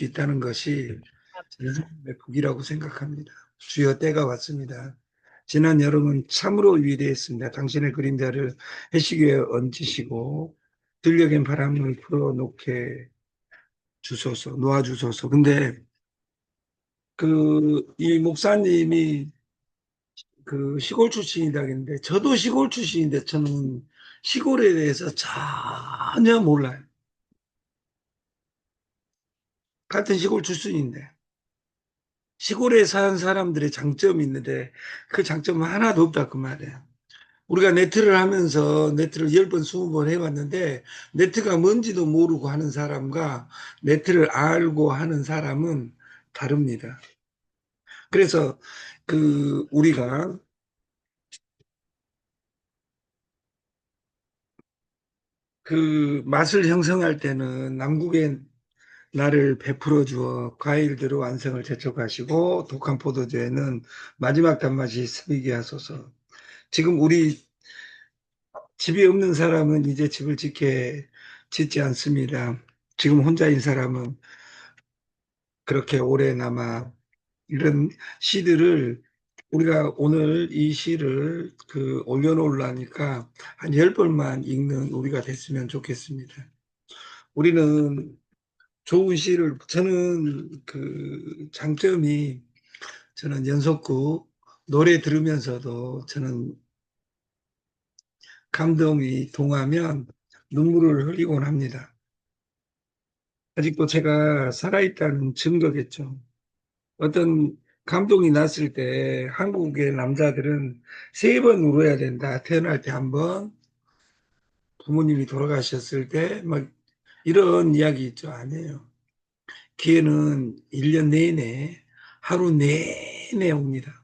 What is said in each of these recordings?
수 있다는 것이 저는 하나님의 복이라고 생각합니다. 주여 때가 왔습니다. 지난 여름은 참으로 위대했습니다. 당신의 그림자를 해시계에 얹으시고 들녘엔 바람을 불어놓게 주소서, 놓아주소서. 근데 이 목사님이 시골 출신이다 했는데 저도 시골 출신인데 저는 시골에 대해서 전혀 몰라요. 같은 시골 출신인데. 시골에 사는 사람들의 장점이 있는데 그 장점은 하나도 없다 그 말이에요. 우리가 네트를 하면서 네트를 10번, 20번 해봤는데 네트가 뭔지도 모르고 하는 사람과 네트를 알고 하는 사람은 다릅니다. 그래서 우리가 그 맛을 형성할 때는 남국의 나를 베풀어 주어 과일들의 완성을 재촉하시고 독한 포도주에는 마지막 단맛이 스미게 하소서. 지금 우리 집이 없는 사람은 이제 집을 짓지 않습니다. 지금 혼자인 사람은 그렇게 오래 남아 이런 시들을 우리가 오늘 이 시를 올려놓으려니까 한 10번만 읽는 우리가 됐으면 좋겠습니다. 우리는 좋은 시를 저는 장점이 저는 연속구 노래 들으면서도 저는 감동이 동하면 눈물을 흘리곤 합니다. 아직도 제가 살아있다는 증거겠죠. 어떤 감동이 났을 때 한국의 남자들은 3번 울어야 된다. 태어날 때 한 번, 부모님이 돌아가셨을 때 막 이런 이야기 있죠. 아니에요. 기회는 1년 내내 하루 내내 옵니다.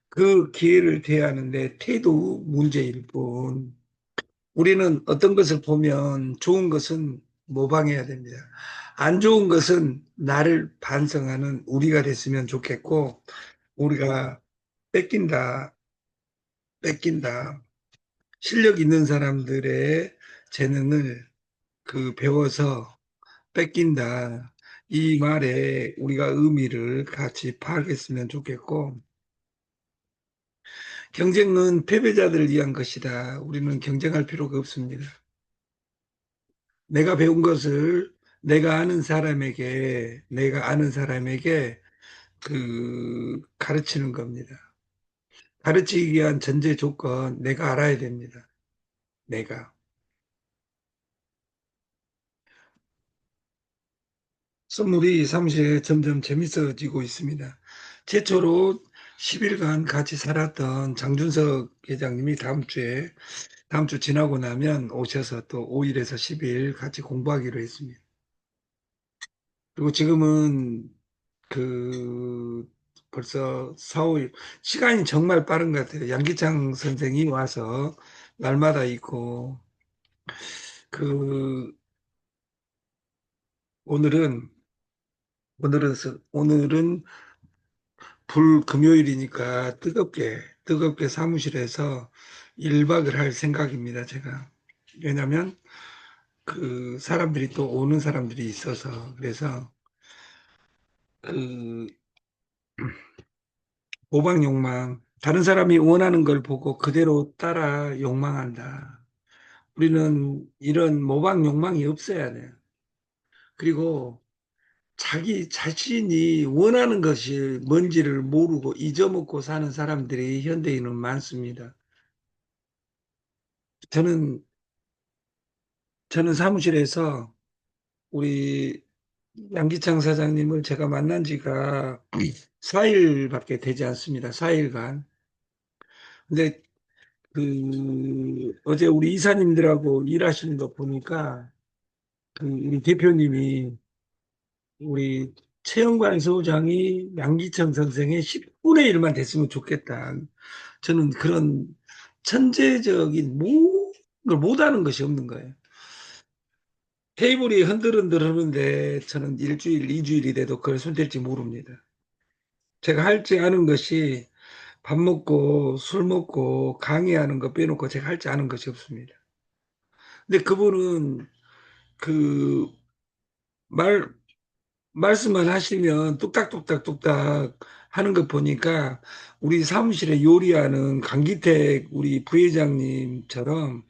그 기회를 대하는데 태도 문제일 뿐. 우리는 어떤 것을 보면 좋은 것은 모방해야 됩니다. 안 좋은 것은 나를 반성하는 우리가 됐으면 좋겠고, 우리가 뺏긴다, 뺏긴다. 실력 있는 사람들의 재능을 배워서 뺏긴다. 이 말에 우리가 의미를 같이 파악했으면 좋겠고, 경쟁은 패배자들을 위한 것이다. 우리는 경쟁할 필요가 없습니다. 내가 배운 것을 내가 아는 사람에게 가르치는 겁니다. 가르치기 위한 전제 조건, 내가 알아야 됩니다. 내가. 선물이 사무실에 점점 재밌어지고 있습니다. 최초로 10일간 같이 살았던 장준석 회장님이 다음 주 지나고 나면 오셔서 또 5일에서 10일 같이 공부하기로 했습니다. 그리고 지금은 벌써 4, 5일, 시간이 정말 빠른 것 같아요. 양기창 선생이 와서 날마다 있고, 그, 오늘은, 오늘은 불금요일이니까 뜨겁게 사무실에서 1박을 할 생각입니다, 제가. 왜냐면, 사람들이 또 오는 사람들이 있어서, 그래서, 그, 모방 욕망, 다른 사람이 원하는 걸 보고 그대로 따라 욕망한다. 우리는 이런 모방 욕망이 없어야 돼요. 그리고 자기 자신이 원하는 것이 뭔지를 모르고 잊어먹고 사는 사람들이 현대인은 많습니다. 저는, 저는 사무실에서 우리 양기창 사장님을 제가 만난 지가 4일밖에 되지 않습니다. 4일간. 근데 어제 우리 이사님들하고 일하시는 거 보니까 우리 대표님이 우리 최영관 소장이 양기천 선생의 10분의 1만 됐으면 좋겠다. 저는 그런 천재적인 걸 못하는 것이 없는 거예요. 테이블이 흔들흔들 하는데 저는 일주일, 2주일이 돼도 그걸 손댈지 모릅니다. 제가 할 줄 아는 것이 밥 먹고 술 먹고 강의하는 거 빼놓고 제가 할 줄 아는 것이 없습니다. 근데 그분은 그 말, 말씀만 하시면 뚝딱뚝딱뚝딱 하는 거 보니까 우리 사무실에 요리하는 강기택 우리 부회장님처럼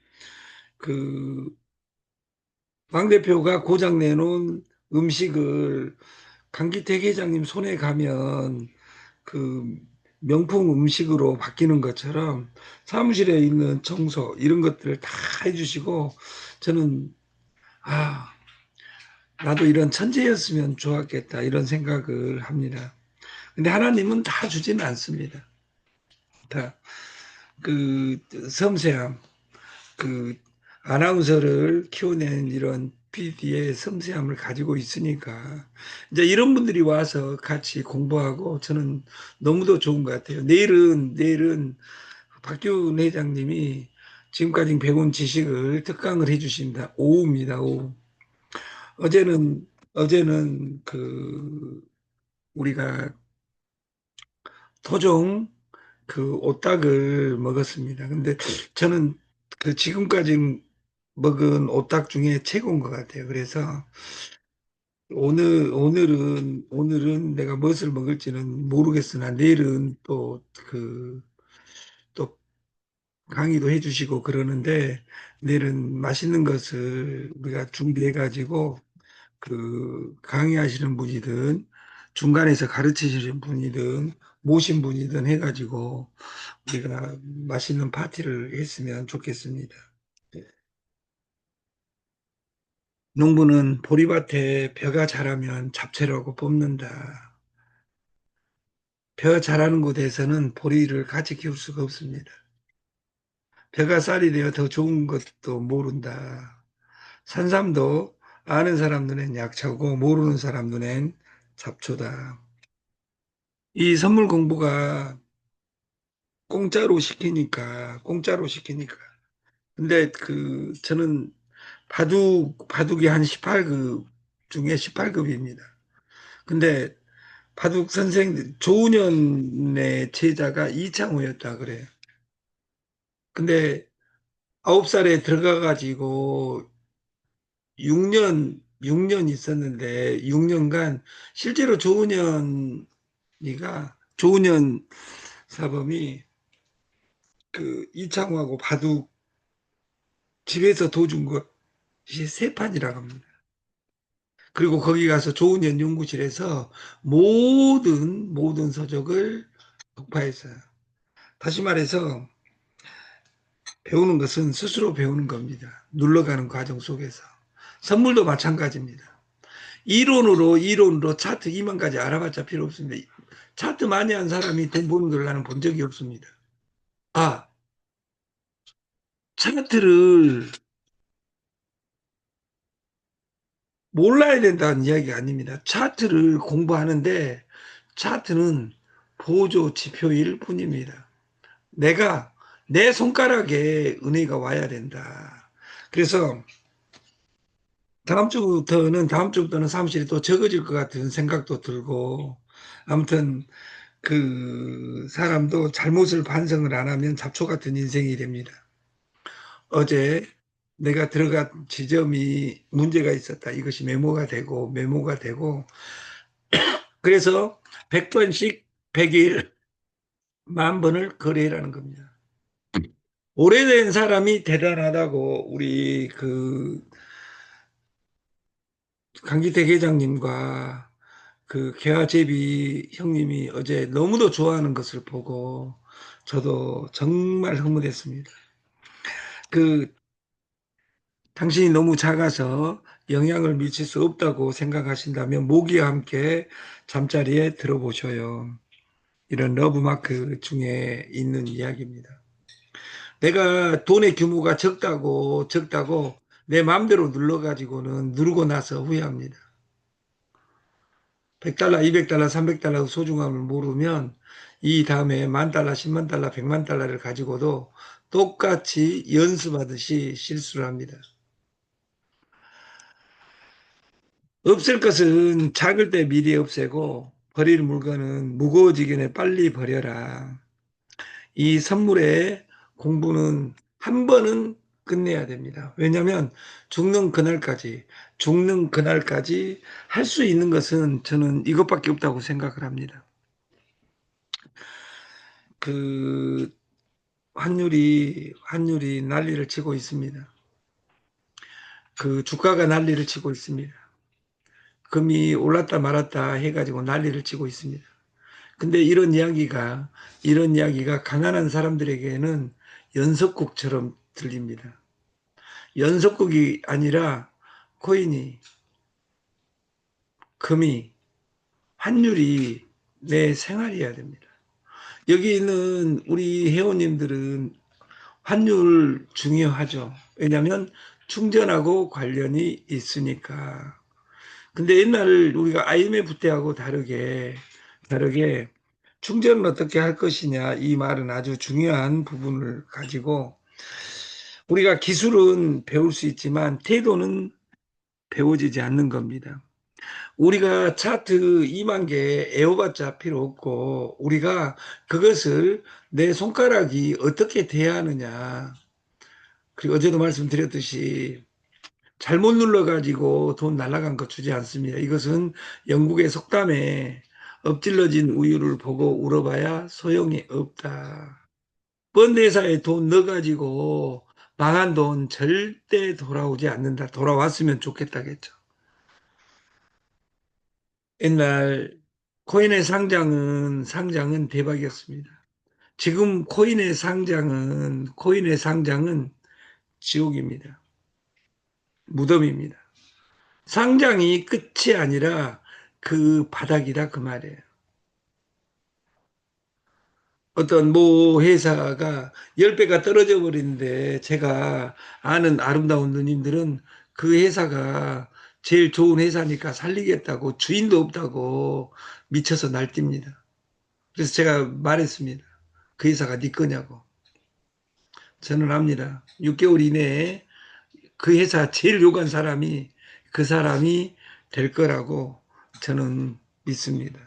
그 강 대표가 고장 내놓은 음식을 강기택 회장님 손에 가면 그 명품 음식으로 바뀌는 것처럼 사무실에 있는 청소 이런 것들을 다 해주시고 저는 아 나도 이런 천재였으면 좋았겠다 이런 생각을 합니다. 근데 하나님은 다 주지는 않습니다. 다 그 섬세함, 그 아나운서를 키워낸 이런 PD의 섬세함을 가지고 있으니까 이제 이런 분들이 와서 같이 공부하고 저는 너무도 좋은 것 같아요. 내일은 박기훈 회장님이 지금까지 배운 지식을 특강을 해주십니다. 오후입니다. 오후. 어제는 그 우리가 토종 그 오딱을 먹었습니다. 근데 저는 그 지금까지 먹은 오딱 중에 최고인 것 같아요. 그래서 오늘은 내가 무엇을 먹을지는 모르겠으나 내일은 또 강의도 해주시고 그러는데 내일은 맛있는 것을 우리가 준비해 가지고 그 강의하시는 분이든 중간에서 가르치시는 분이든 모신 분이든 해가지고 우리가 맛있는 파티를 했으면 좋겠습니다. 농부는 보리밭에 벼가 자라면 잡채라고 뽑는다. 벼 자라는 곳에서는 보리를 같이 키울 수가 없습니다. 벼가 쌀이 되어 더 좋은 것도 모른다. 산삼도 아는 사람 눈엔 약초고 모르는 사람 눈엔 잡초다. 이 선물 공부가 공짜로 시키니까. 근데 그 저는 바둑이 한 18급 중에 18급입니다. 근데 바둑 선생 조은현의 제자가 이창호였다 그래요. 근데 9살에 들어가 가지고 6년 있었는데 6년간 실제로 조은현 사범이 그 이창호하고 바둑 집에서 도준 것이 세 판이라고 합니다. 그리고 거기 가서 조은현 연구실에서 모든 서적을 독파했어요. 다시 말해서 배우는 것은 스스로 배우는 겁니다. 눌러가는 과정 속에서. 선물도 마찬가지입니다. 이론으로 차트 2만 가지 알아봤자 필요 없습니다. 차트 많이 한 사람이 돈 버는 걸 나는 본 적이 없습니다. 아, 차트를 몰라야 된다는 이야기가 아닙니다. 차트를 공부하는데 차트는 보조 지표일 뿐입니다. 내가 내 손가락에 은혜가 와야 된다. 그래서 다음 주부터는 사무실이 또 적어질 것 같은 생각도 들고 아무튼 그 사람도 잘못을 반성을 안 하면 잡초 같은 인생이 됩니다. 어제 내가 들어간 지점이 문제가 있었다. 이것이 메모가 되고 그래서 100번씩 100일 만 번을 거래라는 겁니다. 오래된 사람이 대단하다고 우리 그 강기택 회장님과 그 개화제비 형님이 어제 너무도 좋아하는 것을 보고 저도 정말 흐뭇했습니다. 그 당신이 너무 작아서 영향을 미칠 수 없다고 생각하신다면 모기와 함께 잠자리에 들어보셔요. 이런 러브마크 중에 있는 이야기입니다. 내가 돈의 규모가 적다고 내 마음대로 눌러가지고는 누르고 나서 후회합니다. 100달러, 200달러, 300달러 소중함을 모르면 이 다음에 10,000달러, 100,000달러, 100,000달러를 가지고도 똑같이 연습하듯이 실수를 합니다. 없을 것은 작을 때 미리 없애고 버릴 물건은 무거워지기 전에 빨리 버려라. 이 선물의 공부는 한 번은 끝내야 됩니다. 왜냐하면 죽는 그날까지 죽는 그날까지 할 수 있는 것은 저는 이것밖에 없다고 생각을 합니다. 그 환율이 난리를 치고 있습니다. 그 주가가 난리를 치고 있습니다. 금이 올랐다 말았다 해가지고 난리를 치고 있습니다. 근데 이런 이야기가 가난한 사람들에게는 연속곡처럼 들립니다. 연속곡이 아니라 코인이, 금이, 환율이 내 생활이어야 됩니다. 여기 있는 우리 회원님들은 환율 중요하죠. 왜냐하면 충전하고 관련이 있으니까. 근데 옛날 우리가 IMF 때하고 다르게 충전을 어떻게 할 것이냐 이 말은 아주 중요한 부분을 가지고 우리가 기술은 배울 수 있지만 태도는 배워지지 않는 겁니다. 우리가 차트 2만 개 애워봤자 필요 없고 우리가 그것을 내 손가락이 어떻게 대하느냐 그리고 어제도 말씀드렸듯이 잘못 눌러가지고 돈 날라간 거 주지 않습니다. 이것은 영국의 속담에 엎질러진 우유를 보고 울어봐야 소용이 없다. 펀드 회사에 돈 넣어가지고 망한 돈 절대 돌아오지 않는다. 돌아왔으면 좋겠다겠죠. 옛날 코인의 상장은 대박이었습니다. 지금 코인의 상장은 지옥입니다. 무덤입니다. 상장이 끝이 아니라 그 바닥이다 그 말이에요. 어떤 모 회사가 10배가 떨어져 버리는데 제가 아는 아름다운 누님들은 그 회사가 제일 좋은 회사니까 살리겠다고 주인도 없다고 미쳐서 날뜁니다. 그래서 제가 말했습니다. 그 회사가 네 거냐고. 저는 압니다. 6개월 이내에 그 회사 제일 욕한 사람이 그 사람이 될 거라고 저는 믿습니다.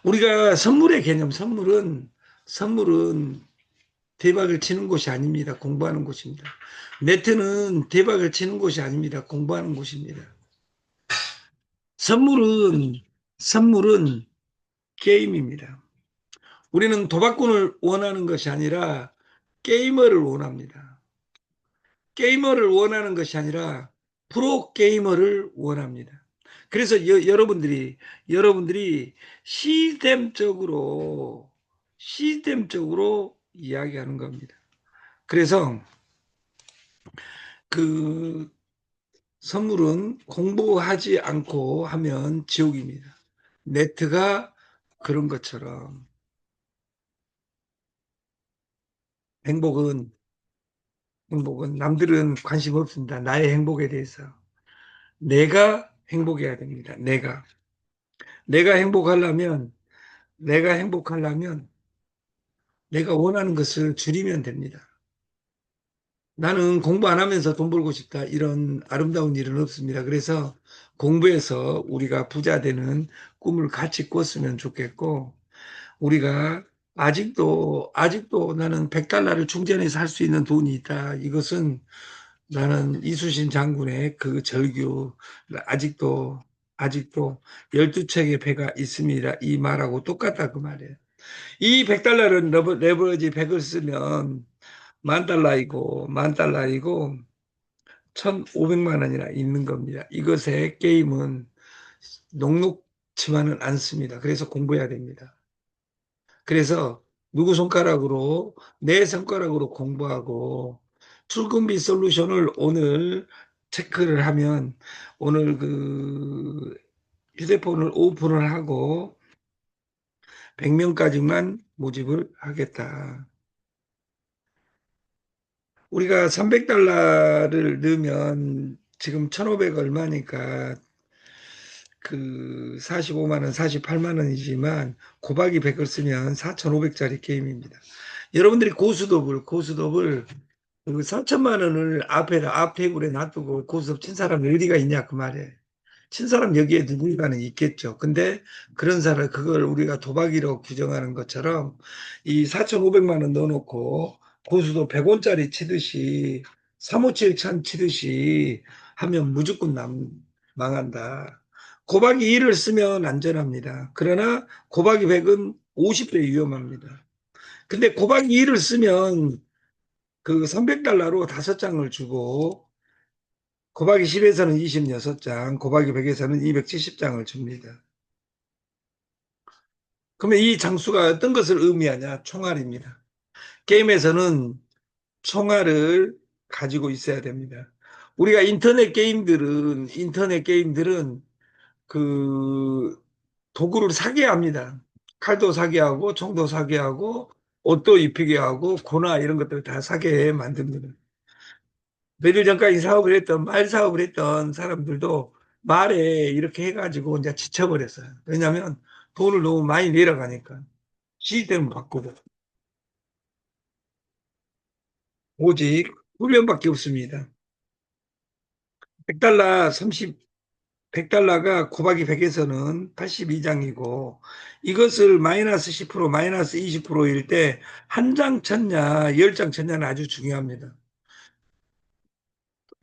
우리가 선물의 개념, 선물은 대박을 치는 곳이 아닙니다. 공부하는 곳입니다. 네트는 대박을 치는 곳이 아닙니다. 공부하는 곳입니다. 선물은, 선물은 게임입니다. 우리는 도박꾼을 원하는 것이 아니라 게이머를 원합니다. 게이머를 원하는 것이 아니라 프로 게이머를 원합니다. 그래서 여러분들이 시스템적으로 이야기하는 겁니다. 그래서 그 선물은 공부하지 않고 하면 지옥입니다. 네트가 그런 것처럼 행복은 남들은 관심 없습니다. 나의 행복에 대해서. 내가 행복해야 됩니다. 내가 행복하려면 내가 행복하려면 내가 원하는 것을 줄이면 됩니다. 나는 공부 안 하면서 돈 벌고 싶다. 이런 아름다운 일은 없습니다. 그래서 공부해서 우리가 부자 되는 꿈을 같이 꿨으면 좋겠고, 우리가 아직도 나는 100달러를 충전해서 할 수 있는 돈이 있다. 이것은 나는 이수신 장군의 그 절규, 아직도 12척의 배가 있습니다. 이 말하고 똑같다. 그 말이에요. 이 100달러를 레버리지 100을 쓰면 만 달러이고 1,500만 원이나 있는 겁니다. 이것의 게임은 녹록치만은 않습니다. 그래서 공부해야 됩니다. 그래서 내 손가락으로 공부하고 출금비 솔루션을 오늘 체크를 하면 오늘 그 휴대폰을 오픈을 하고 100명까지만 모집을 하겠다. 우리가 300달러를 넣으면 지금 1,500 얼마니까 그 45만 원, 48만 원이지만 곱하기 100을 쓰면 4,500짜리 게임입니다. 여러분들이 고수톱을 그 4천만 원을 앞 테이블에 놔두고 고수톱 친 사람이 어디가 있냐 그 말이에요. 친 사람 여기에 누군가는 있겠죠. 근데 그런 사람 그걸 우리가 도박이라고 규정하는 것처럼 이 4,500만 원 넣어놓고 고수도 100원짜리 치듯이 357천 치듯이 하면 무조건 망한다. 곱하기 1을 쓰면 안전합니다. 그러나 곱하기 100은 50배 위험합니다. 근데 곱하기 1을 쓰면 그 300달러로 5장을 주고 곱하기 10에서는 26장, 곱하기 100에서는 270장을 줍니다. 그러면 이 장수가 어떤 것을 의미하냐? 총알입니다. 게임에서는 총알을 가지고 있어야 됩니다. 우리가 인터넷 게임들은 그 도구를 사게 합니다. 칼도 사게 하고 총도 사게 하고 옷도 입히게 하고 고나 이런 것들 다 사게 만듭니다. 며칠 전까지 말 사업을 했던 사람들도 말에 이렇게 해가지고 이제 지쳐버렸어요. 왜냐하면 돈을 너무 많이 내려가니까 시스템을 바꾸고 오직 훈련밖에 없습니다. 100달러 100달러가 곱하기 100에서는 82장이고 이것을 마이너스 10% 마이너스 20%일 때 한 장 쳤냐 10장 쳤냐는 아주 중요합니다.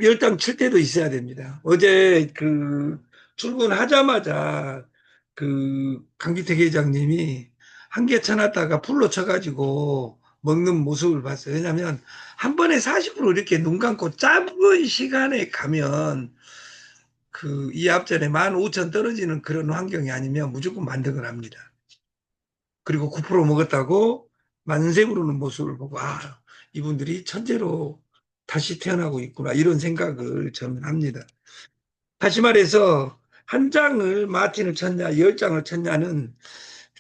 10장 칠 때도 있어야 됩니다. 어제 그 출근하자마자 그 강기택 회장님이 한 개 쳐놨다가 풀로 쳐가지고 먹는 모습을 봤어요. 왜냐하면 한 번에 40% 이렇게 눈 감고 짧은 시간에 가면 그 이 앞전에 15,000 떨어지는 그런 환경이 아니면 무조건 만등을 합니다. 그리고 9% 먹었다고 만세 부르는 모습을 보고 아 이분들이 천재로 다시 태어나고 있구나 이런 생각을 저는 합니다. 다시 말해서 한 장을 마틴을 쳤냐 10장을 쳤냐는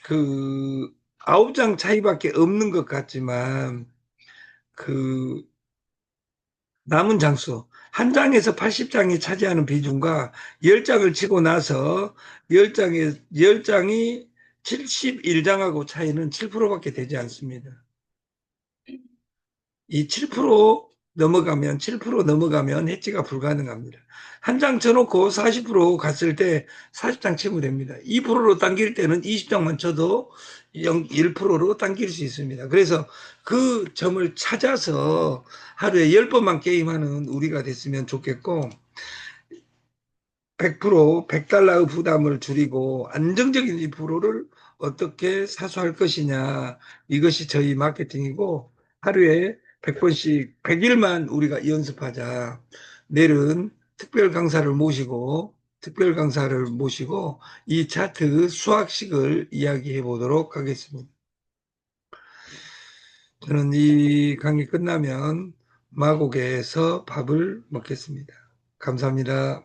그 9장 차이밖에 없는 것 같지만 그 남은 장수 한 장에서 80장이 차지하는 비중과 10장을 치고 나서 10장이 71장하고 차이는 7%밖에 되지 않습니다. 이 7% 넘어가면 해지가 불가능합니다. 한 장 쳐놓고 40% 갔을 때 40장 치면 됩니다. 2%로 당길 때는 20장만 쳐도 1%로 당길 수 있습니다. 그래서 그 점을 찾아서 하루에 10번만 게임하는 우리가 됐으면 좋겠고 100%, 100달러의 부담을 줄이고 안정적인 2%를 어떻게 사수할 것이냐. 이것이 저희 마케팅이고 하루에 100번씩 100일만 우리가 연습하자. 내일은 특별 강사를 모시고 이 차트 수학식을 이야기해 보도록 하겠습니다. 저는 이 강의 끝나면 마곡에서 밥을 먹겠습니다. 감사합니다.